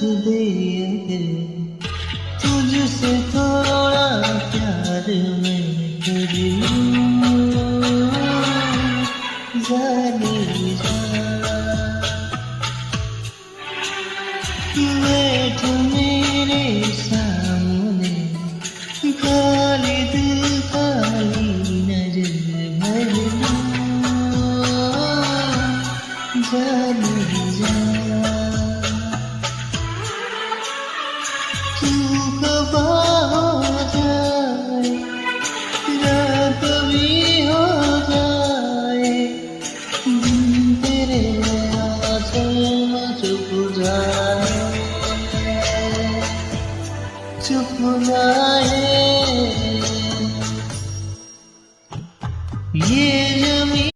दे अगर तुझसे थोड़ा प्यार मैं कर लूं, जाने जा बैठ मेरे सामने, खाली दिल खाली नजर भर लूं, जाने जा।